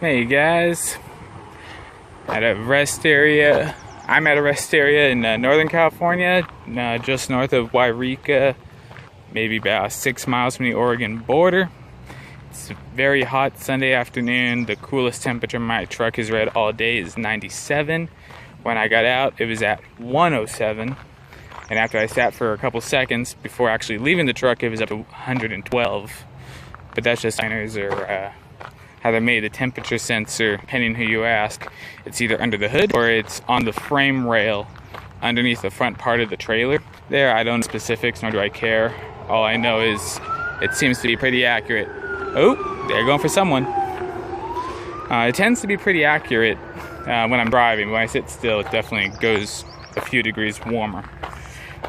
Hey guys, at a rest area. I'm at a rest area in Northern California, just north of Wairika, maybe about 6 miles from the Oregon border. It's a very hot Sunday afternoon. The coolest temperature my truck has read all day is 97. When I got out, it was at 107. And after I sat for a couple seconds before actually leaving the truck, it was up to 112. But that's just signers or how they made the temperature sensor, depending who you ask. It's either under the hood or it's on the frame rail underneath the front part of the trailer. There, I don't know specifics, nor do I care. All I know is it seems to be pretty accurate. Oh, they're going for someone. It tends to be pretty accurate when I'm driving. When I sit still, it definitely goes a few degrees warmer.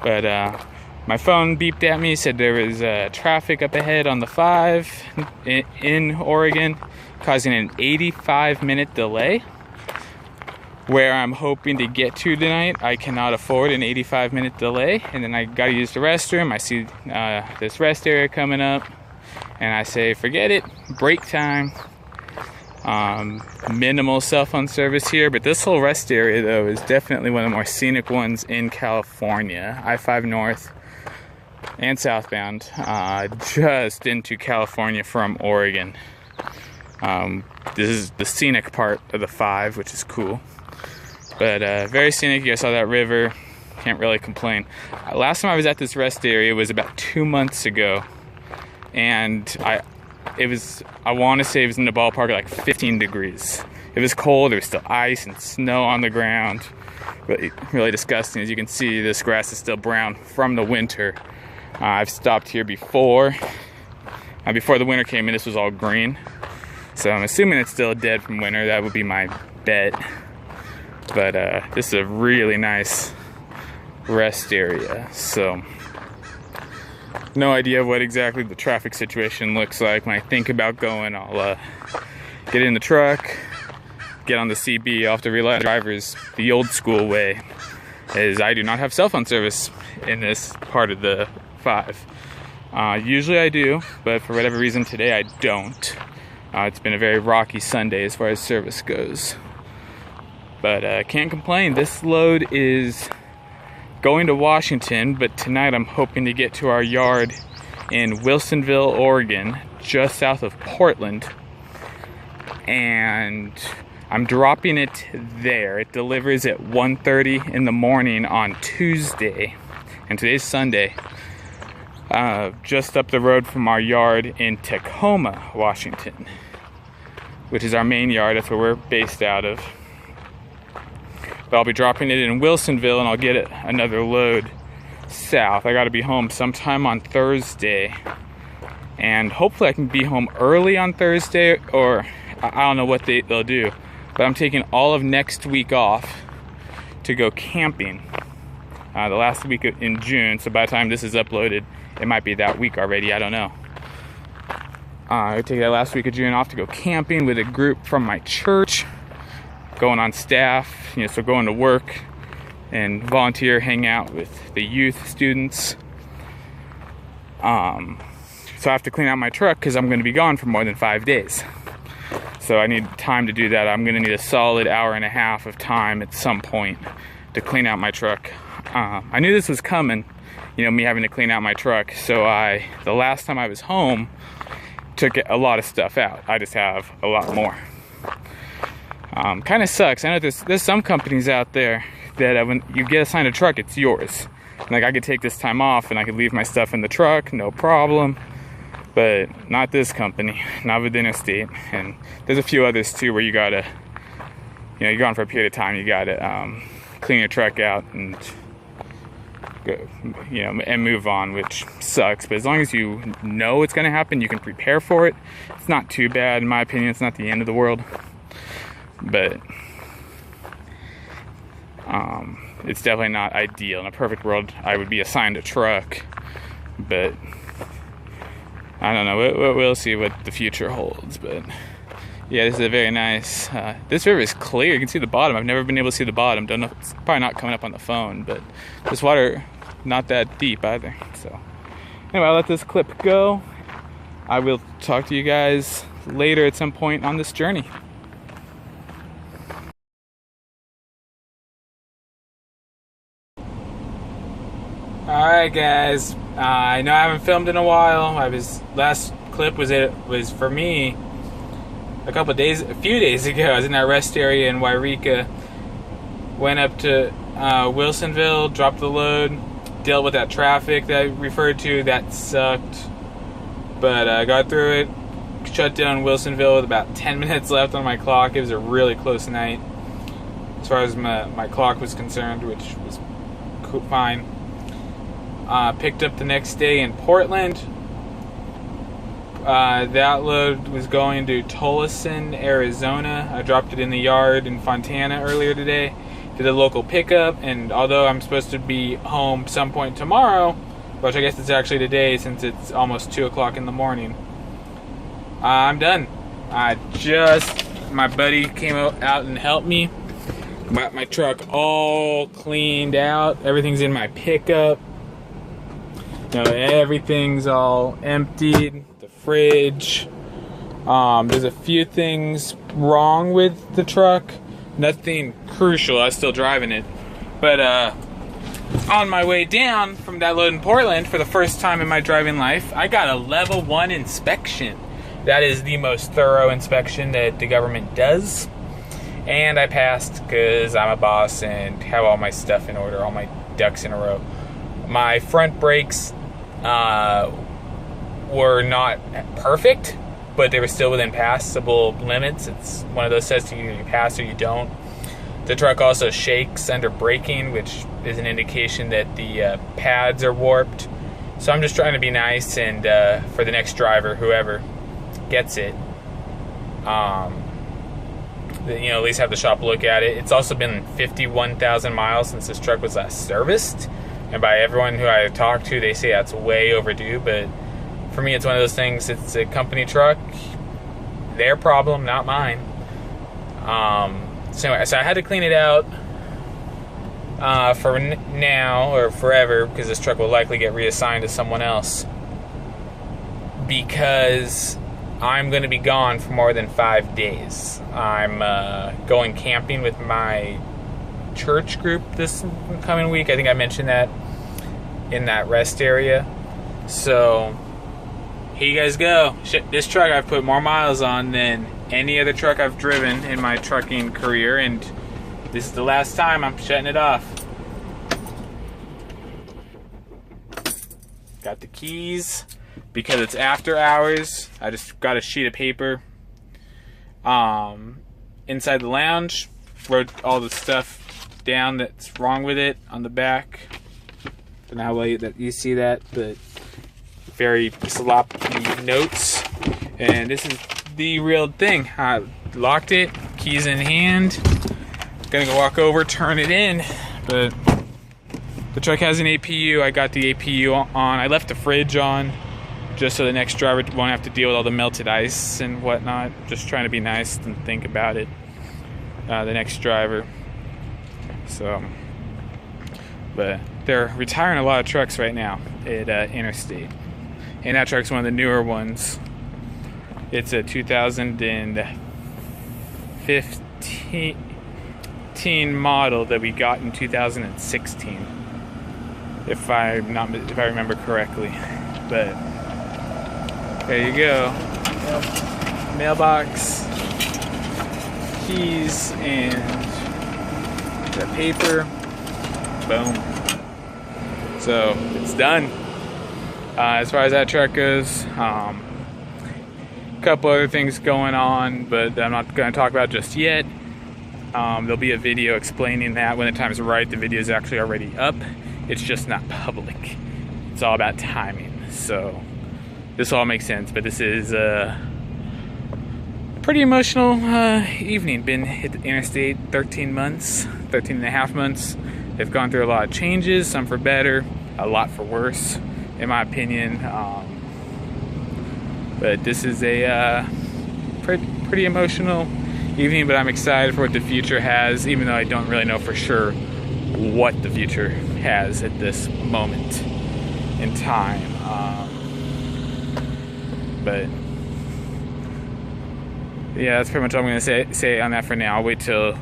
But my phone beeped at me, said there was traffic up ahead on the 5 in Oregon, causing an 85-minute delay. Where I'm hoping to get to tonight, I cannot afford an 85-minute delay. And then I gotta use the restroom. I see this rest area coming up, and I say, forget it, break time. Minimal cell phone service here, but this whole rest area though is definitely one of the more scenic ones in California. I-5 north and southbound, just into California from Oregon. This is the scenic part of the 5, which is cool, but very scenic. You guys saw that river, can't really complain. Last time I was at this rest area was about 2 months ago, and I want to say it was in the ballpark of like 15 degrees. It was cold. There was still ice and snow on the ground. Really, really disgusting. As you can see, this grass is still brown from the winter. I've stopped here before. Before the winter came in, this was all green. So I'm assuming it's still dead from winter. That would be my bet. But this is a really nice rest area. So no idea what exactly the traffic situation looks like. When I think about going, I'll get in the truck, get on the CB. I'll have to rely on drivers the old school way, as I do not have cell phone service in this part of the 5. Usually I do, but for whatever reason today I don't. It's been a very rocky Sunday as far as service goes. But can't complain. This load is going to Washington, but tonight I'm hoping to get to our yard in Wilsonville, Oregon, just south of Portland. And I'm dropping it there. It delivers at 1:30 in the morning on Tuesday. And today's Sunday. Just up the road from our yard in Tacoma, Washington, which is our main yard. That's where we're based out of. But I'll be dropping it in Wilsonville, and I'll get another load south. I got to be home sometime on Thursday, and hopefully I can be home early on Thursday, or I don't know what they'll do. But I'm taking all of next week off to go camping. The last week in June, so by the time this is uploaded, it might be that week already, I don't know. I take that last week of June off to go camping with a group from my church, going on staff, so going to work and volunteer, hang out with the youth students. So I have to clean out my truck because I'm going to be gone for more than 5 days. So I need time to do that. I'm going to need a solid hour and a half of time at some point to clean out my truck. I knew this was coming, me having to clean out my truck. So the last time I was home, took a lot of stuff out. I just have a lot more. Kind of sucks. I know there's some companies out there that when you get assigned a truck, it's yours. Like I could take this time off and I could leave my stuff in the truck, no problem. But not this company, not with Interstate. And there's a few others too where you gotta, you're gone for a period of time, you gotta clean your truck out and go, and move on, which sucks. But as long as you know it's gonna happen, you can prepare for it. It's not too bad, in my opinion. It's not the end of the world. But it's definitely not ideal. In a perfect world, I would be assigned a truck, but I don't know. We'll see what the future holds. But yeah, this is a very nice. This river is clear. You can see the bottom. I've never been able to see the bottom. Don't know. It's probably not coming up on the phone, but this water not that deep either. So anyway, I'll let this clip go. I will talk to you guys later at some point on this journey. Alright guys, I know I haven't filmed in a while. Last clip was for me a few days ago. I was in that rest area in Wairika. Went up to Wilsonville, dropped the load, dealt with that traffic that I referred to. That sucked, but I got through it. Shut down Wilsonville with about 10 minutes left on my clock. It was a really close night as far as my clock was concerned, which was fine. Picked up the next day in Portland. That load was going to Tolleson, Arizona. I dropped it in the yard in Fontana earlier today. Did a local pickup, and although I'm supposed to be home some point tomorrow, which I guess it's actually today since it's almost 2 o'clock in the morning, I'm done. My buddy came out and helped me. Got my truck all cleaned out. Everything's in my pickup. Everything's all emptied. The fridge. There's a few things wrong with the truck. Nothing crucial. I was still driving it. But on my way down from that load in Portland, for the first time in my driving life, I got a level 1 inspection. That is the most thorough inspection that the government does. And I passed because I'm a boss and have all my stuff in order, all my ducks in a row. My front brakes were not perfect, but they were still within passable limits. It's one of those says you pass or you don't. The truck also shakes under braking, which is an indication that the pads are warped. So I'm just trying to be nice, and for the next driver, whoever gets it, at least have the shop look at it. It's also been 51,000 miles since this truck was last serviced, and by everyone who I talked to, they say that's way overdue. But for me, it's one of those things. It's a company truck, their problem, not mine. So anyway, I had to clean it out for now or forever, because this truck will likely get reassigned to someone else, because I'm going to be gone for more than 5 days. I'm going camping with my church group this coming week. I think I mentioned that in that rest area. So here you guys go. This truck I've put more miles on than any other truck I've driven in my trucking career, and this is the last time I'm shutting it off. Got the keys. Because it's after hours, I just got a sheet of paper inside the lounge, wrote all the stuff down that's wrong with it on the back. Don't know how well that you see that, but very sloppy notes. And this is the real thing. I locked it, keys in hand. Gonna go walk over, turn it in, but the truck has an APU. I got the APU on. I left the fridge on, just so the next driver won't have to deal with all the melted ice and whatnot. Just trying to be nice and think about it, the next driver. So, but they're retiring a lot of trucks right now at Interstate. And that truck's one of the newer ones. It's a 2015 model that we got in 2016, if I remember correctly. But there you go. Mailbox, keys, and the paper. Boom. So it's done. As far as that truck goes, a couple other things going on, but I'm not going to talk about just yet. There'll be a video explaining that when the time is right. The video is actually already up. It's just not public. It's all about timing. So this all makes sense, but this is a pretty emotional evening. Been at the Interstate 13 and a half months. They've gone through a lot of changes, some for better, a lot for worse, in my opinion. But this is a pretty emotional evening, but I'm excited for what the future has, even though I don't really know for sure what the future has at this moment in time. But yeah, that's pretty much all I'm going to say on that for now. I'll wait till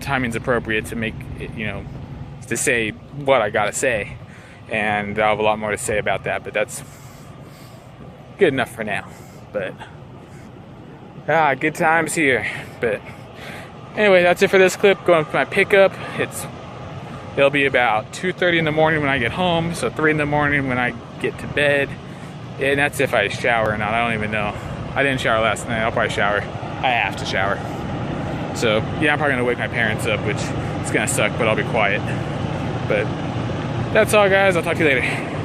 timing's appropriate to make it, to say what I gotta say and I'll have a lot more to say about that, but that's good enough for now. But good times here. But anyway, that's it for this clip. Going with my pickup. It'll be about 2:30 in the morning when I get home, so 3 in the morning when I get to bed. And that's if I shower or not. I don't even know. I didn't shower last night. I'll probably shower. I have to shower. So yeah, I'm probably gonna wake my parents up, which is gonna suck, but I'll be quiet. But that's all, guys. I'll talk to you later.